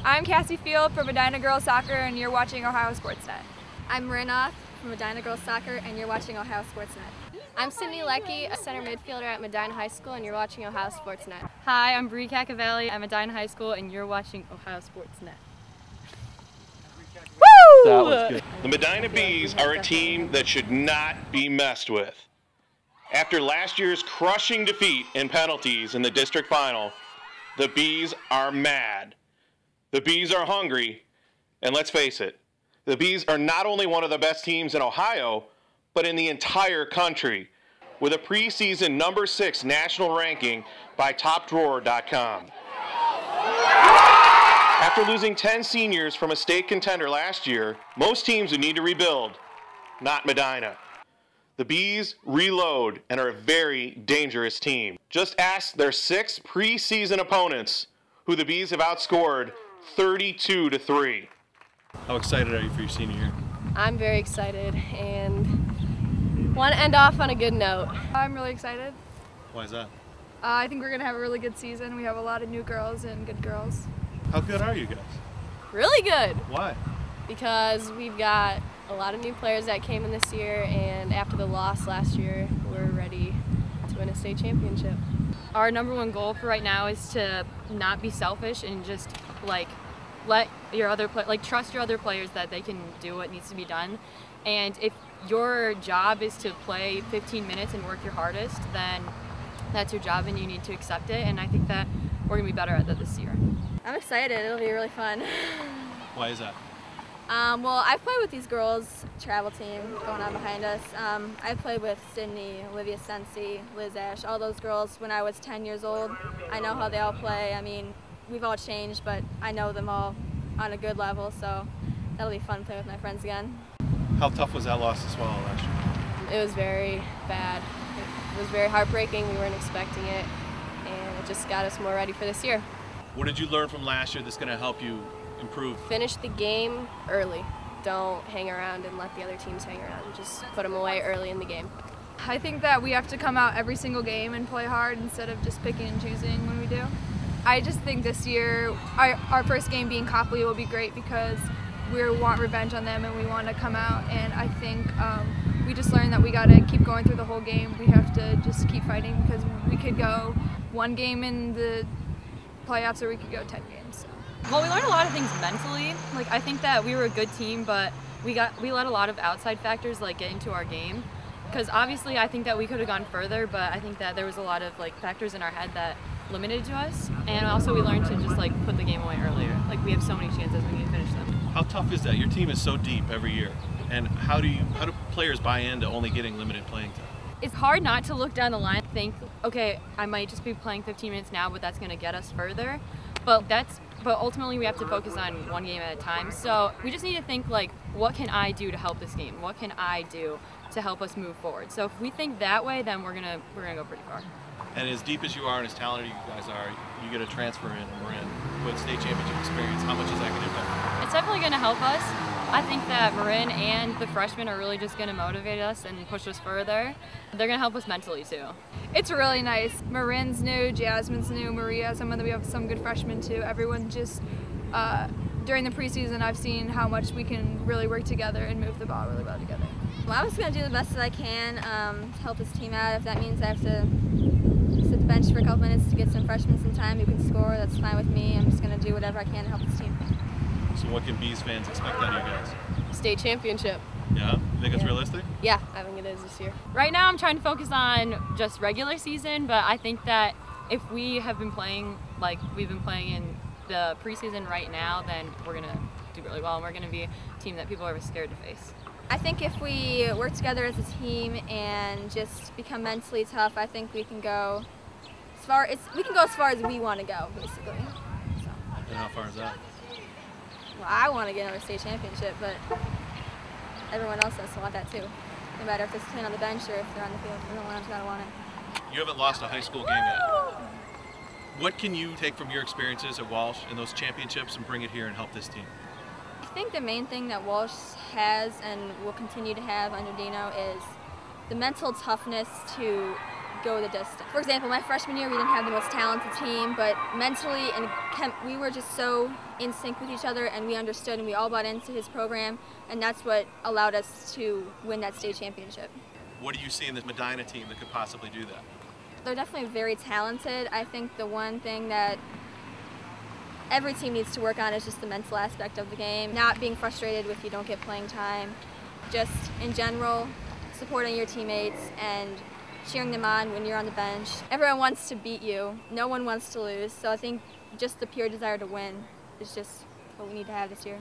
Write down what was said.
I'm Cassie Field from Medina Girls Soccer, and you're watching Ohio Sportsnet. I'm Renoff from Medina Girls Soccer, and you're watching Ohio Sportsnet. I'm Sydney Leckie, a center midfielder at Medina High School, and you're watching Ohio Sportsnet. Hi, I'm Bree Cacavelli at Medina High School, and you're watching Ohio Sportsnet. Woo! That was good. The Medina Bees are a team that should not be messed with. After last year's crushing defeat in penalties in the district final, the Bees are mad. The Bees are hungry, and let's face it, the Bees are not only one of the best teams in Ohio, but in the entire country, with a preseason number 6 national ranking by TopDrawer.com. After losing 10 seniors from a state contender last year, most teams would need to rebuild, not Medina. The Bees reload and are a very dangerous team. Just ask their 6 preseason opponents, who the Bees have outscored 32-3. How excited are you for your senior year? I'm very excited and want to end off on a good note. I'm really excited. Why is that? I think we're going to have a really good season. We have a lot of new girls and good girls. How good are you guys? Really good, Why? because we've got a lot of new players that came in this year, and after the loss last year, we're ready to win a state championship. Our #1 goal for right now is to not be selfish and just let your trust your other players that they can do what needs to be done. And if your job is to play 15 minutes and work your hardest, then that's your job and you need to accept it. And I think that we're gonna be better at that this year. I'm excited. It'll be really fun. Why is that? Well, I've played with these girls, travel team going on behind us. I've played with Sydney, Olivia Sensi, Liz Ash, all those girls when I was 10 years old. I know how they all play. I mean, we've all changed, but I know them all on a good level, so that'll be fun to play with my friends again. How tough was that loss to swallow last year? It was very bad. It was very heartbreaking. We weren't expecting it, and it just got us more ready for this year. What did you learn from last year that's going to help you improve? Finish the game early. Don't hang around and let the other teams hang around. Just put them away early in the game. I think that we have to come out every single game and play hard instead of just picking and choosing when we do. I just think this year, our first game being Copley will be great because we want revenge on them and we want to come out, and I think we just learned that we got to keep going through the whole game. We have to just keep fighting because we could go 1 game in the playoffs or we could go 10 games. So. Well, we learned a lot of things mentally. I think that we were a good team, but we let a lot of outside factors get into our game. Because obviously I think that we could have gone further, but I think that there was a lot of factors in our head that limited to us. And also we learned to just put the game away earlier. We have so many chances, we need to finish them. How tough is that? Your team is so deep every year. And how do players buy into only getting limited playing time? It's hard not to look down the line and think, okay, I might just be playing 15 minutes now, but that's going to get us further. But ultimately we have to focus on 1 game at a time. So we just need to think what can I do to help this game? What can I do to help us move forward? So if we think that way, then we're gonna go pretty far. And as deep as you are and as talented you guys are, you get a transfer in and Marin with state championship experience. How much is that going to impact? It's definitely going to help us. I think that Marin and the freshmen are really just going to motivate us and push us further. They're going to help us mentally too. It's really nice. Marin's new, Jasmine's new, Maria, we have some good freshmen too. Everyone just, during the preseason, I've seen how much we can really work together and move the ball really well together. Well, I'm just going to do the best that I can to help this team out. If that means I have to sit the bench for a couple minutes to get some freshmen some time who can score, that's fine with me. I'm just going to do whatever I can to help this team. So what can Bees fans expect out of you guys? State championship. Yeah? You think it's realistic? Yeah, I think it is this year. Right now I'm trying to focus on just regular season, but I think that if we have been playing like we've been playing in the preseason right now, then we're going to do really well and we're going to be a team that people are scared to face. I think if we work together as a team and just become mentally tough, I think we can go as far as we want to go, basically. So. And how far is that? Well, I want to get another state championship, but everyone else has to want that too. No matter if they're playing on the bench or if they're on the field, everyone's got to want it. You haven't lost a high school game yet. What can you take from your experiences at Walsh and those championships and bring it here and help this team? I think the main thing that Walsh has and will continue to have under Dino is the mental toughness to go the distance. For example, my freshman year, we didn't have the most talented team, but mentally and we were just so in sync with each other, and we understood, and we all bought into his program, and that's what allowed us to win that state championship. What do you see in this Medina team that could possibly do that? They're definitely very talented. I think the one thing that every team needs to work on is just the mental aspect of the game, not being frustrated if you don't get playing time, just in general supporting your teammates and cheering them on when you're on the bench. Everyone wants to beat you, no one wants to lose, so I think just the pure desire to win is just what we need to have this year.